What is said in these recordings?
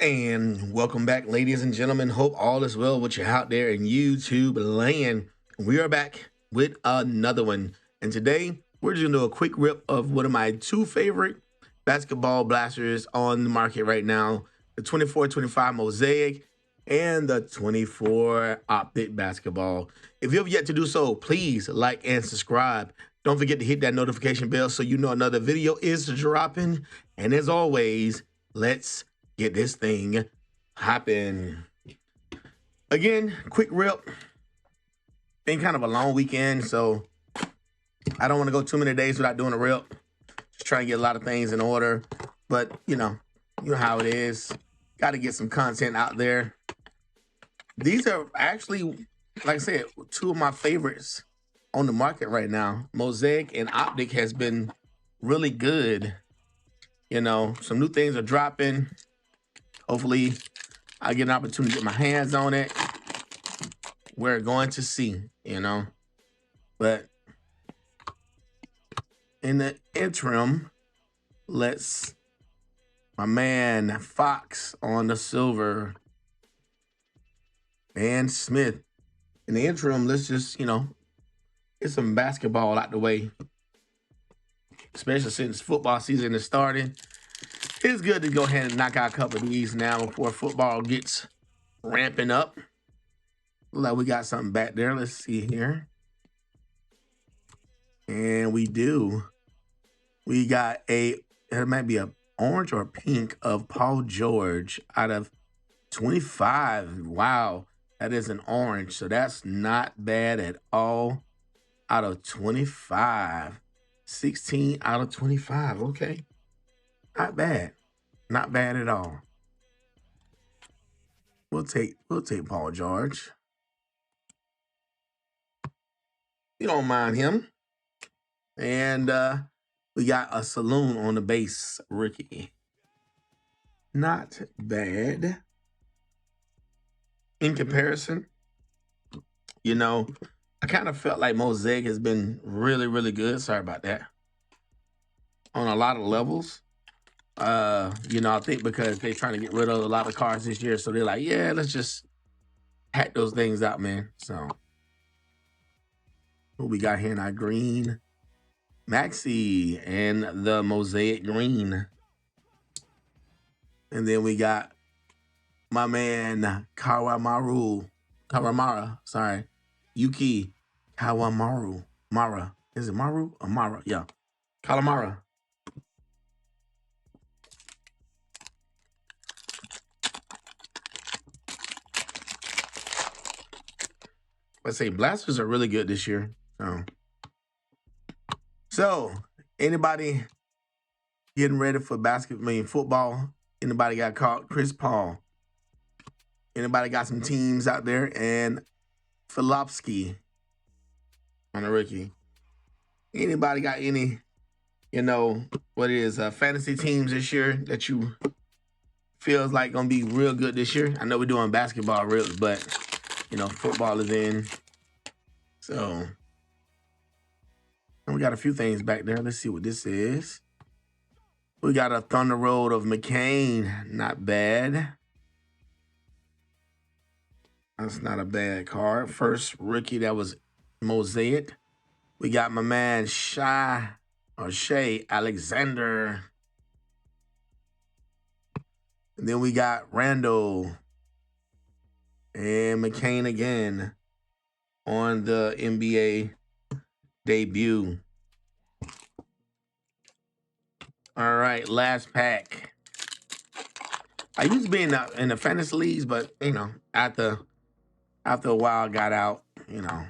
And welcome back, ladies and gentlemen. Hope all is well with you out there in YouTube land. We are back with another one. And today, we're just going to do a quick rip of one of my two favorite basketball blasters on the market right now, the 24-25 Mosaic and the 24 Optic basketball. If you have yet to do so, please like and subscribe. Don't forget to hit that notification bell so you know another video is dropping. And as always, let's get this thing hopping. Again, quick rip. Been kind of a long weekend, so I don't want to go too many days without doing a rip. Just trying to get a lot of things in order. But, you know how it is. Got to get some content out there. These are actually, like I said, two of my favorites on the market right now. Mosaic and Optic has been really good. Some new things are dropping. Hopefully, I get an opportunity to get my hands on it. We're going to see, But in the interim, my man Fox on the silver and Smith. In the interim, let's just, get some basketball out the way. Especially since football season is starting. It's good to go ahead and knock out a couple of these now before football gets ramping up. Like we got something back there. Let's see here. And we do. We got it might be a orange or pink of Paul George out of 25. Wow, that is an orange. So that's not bad at all. Out of 25. 16 out of 25. Okay. Not bad. Not bad at all. We'll take Paul George. You don't mind him. And we got a saloon on the base, Ricky. Not bad. In comparison, I kind of felt like Mosaic has been really, really good. Sorry about that. On a lot of levels. I think because they're trying to get rid of a lot of cars this year. So they're like, yeah, let's just hack those things out, man. So what we got here in our green? Maxi and the Mosaic green. And then we got my man Kawamara, sorry. Yuki Kawamaru. Mara. Is it Maru or Mara? Yeah. Kalamara. Let's say blasters are really good this year. So anybody getting ready for football? Anybody got caught? Chris Paul. Anybody got some teams out there? And Filipski on the rookie. Anybody got any, fantasy teams this year that you feels like gonna be real good this year? I know we're doing basketball really, but football is in. So and we got a few things back there. Let's see what this is. We got a Thunder Road of McCain. Not bad. That's not a bad card. First rookie that was Mosaic. We got my man Shea Alexander. And then we got Randall and McCain again on the NBA debut. All right, last pack. I used to be in the fantasy leagues, but after a while I got out, I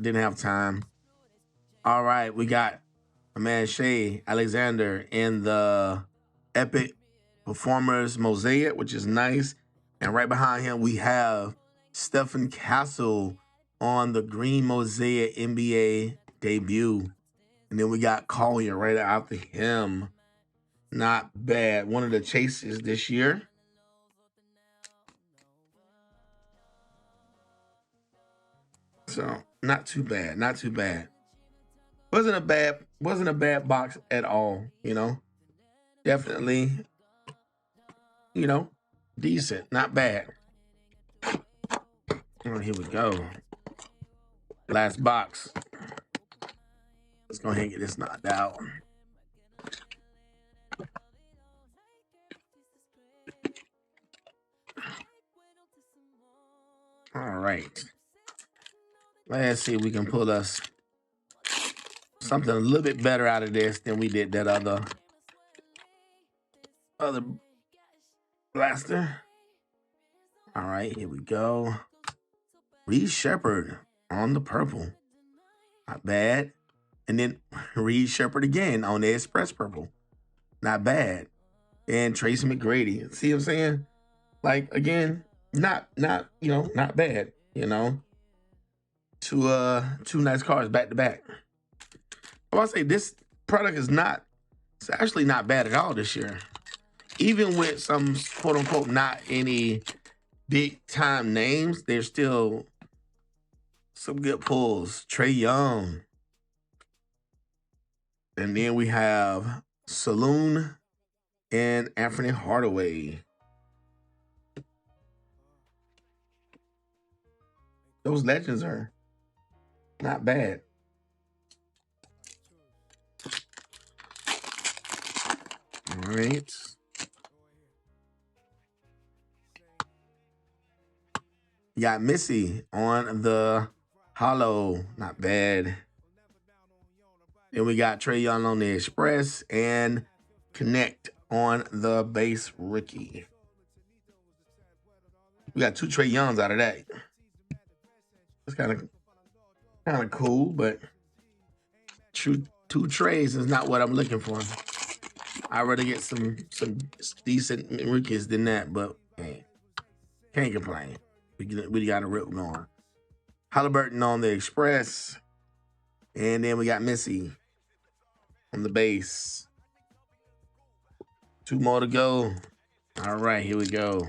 didn't have time. All right, we got my man Shea Alexander in the Epic Performers Mosaic, which is nice. And right behind him, we have Stephen Castle on the Green Mosaic NBA debut. And then we got Collier right after him. Not bad. One of the chases this year. So not too bad. Not too bad. Wasn't a bad box at all, Definitely, Decent, not bad. Oh, here we go. Last box. Let's go ahead and get this knocked out. All right. Let's see if we can pull us something a little bit better out of this than we did that other blaster. All right, here we go. Reed Shepherd on the purple. Not bad. And then Reed Shepherd again on the Express purple. Not bad. And Tracy McGrady. See what I'm saying? Like, again, not bad, you know. Two nice cards back to back. I want to say this product is it's actually not bad at all this year. Even with some quote unquote not any big time names, there's still some good pulls. Trae Young. And then we have Saloon and Anthony Hardaway. Those legends are not bad. All right. You got Missy on the hollow. Not bad. Then we got Trae Young on the Express and Connect on the base rookie. We got 2 Trae Youngs out of that. It's kind of cool, but two Trays is not what I'm looking for. I'd rather get some decent rookies than that, but hey, can't complain. We got a rip going. Halliburton on the Express. And then we got Missy on the base. 2 more to go. All right, here we go.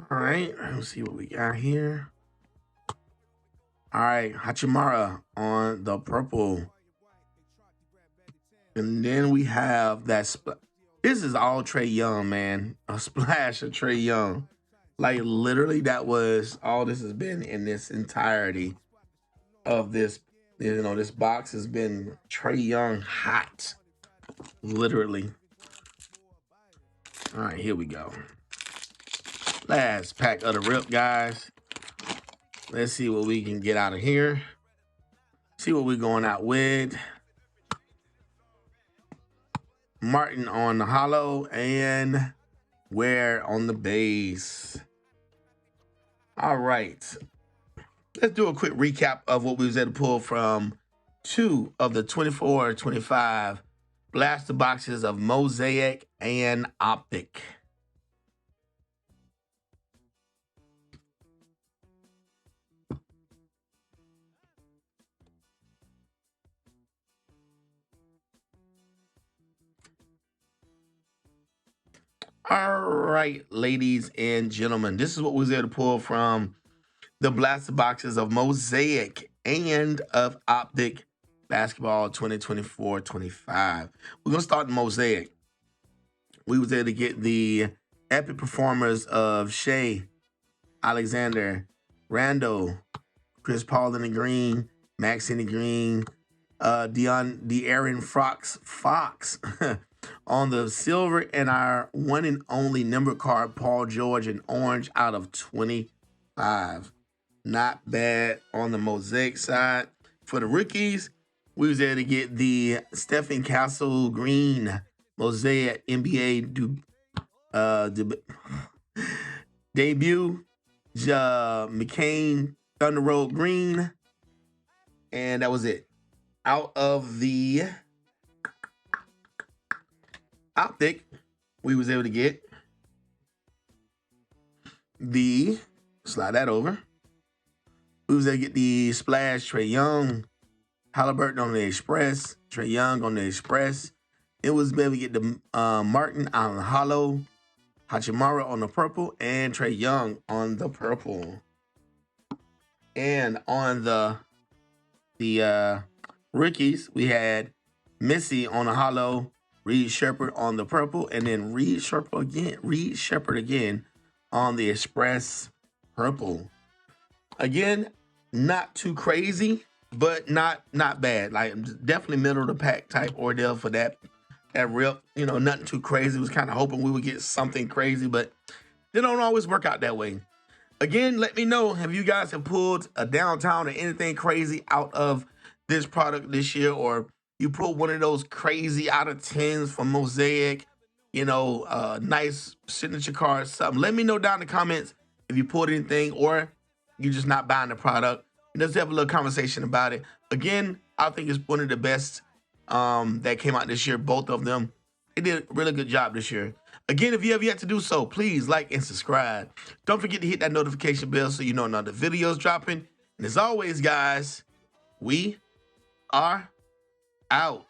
All right, let's see what we got here. All right, Hachimura on the purple. And then we have that. This is all Trae Young, man. A splash of Trae Young. Like, literally, that was all this has been in this entirety of this. You know, this box has been Trae Young hot. Literally. All right, here we go. Last pack of the rip, guys. Let's see what we can get out of here. See what we're going out with. Martin on the hollow and Ware on the base. All right. Let's do a quick recap of what we was able to pull from 2 of the 24-25 blaster boxes of Mosaic and Optic. All right, ladies and gentlemen, this is what we was able to pull from the blaster boxes of Mosaic and of Optic basketball 2024-25. We're going to start in Mosaic. We was able to get the epic performers of Shea, Alexander, Randall, Chris Paul in the green, Max in the green, De'Aaron Fox on the silver, and our one and only number card, Paul George in orange out of 25. Not bad on the Mosaic side. For the rookies, we was able to get the Stephen Castle green Mosaic NBA debut, McCain Thunder Road green, and that was it. Out of the Optic, we was able to get the, slide that over. We was able to get the splash Trae Young, Halliburton on the Express, Trae Young on the Express. It was able to get the Martin on the hollow, Hachimura on the purple, and Trae Young on the purple. And on the rookies, we had Missy on the hollow, Reed Shepherd on the purple, and then Reed Shepherd again on the express purple. Again, not too crazy, but not bad. Like definitely middle of the pack type ordeal for that rip. You know, nothing too crazy. Was kind of hoping we would get something crazy, but they don't always work out that way. Again, let me know if you guys have pulled a downtown or anything crazy out of this product this year, or you pulled one of those crazy out of 10s from Mosaic, you know, nice signature cards, something. Let me know down in the comments if you pulled anything or you're just not buying the product. Let's have a little conversation about it. Again, I think it's one of the best that came out this year, both of them. They did a really good job this year. Again, if you have yet to do so, please like and subscribe. Don't forget to hit that notification bell so you know another video's dropping. And as always, guys, we are out.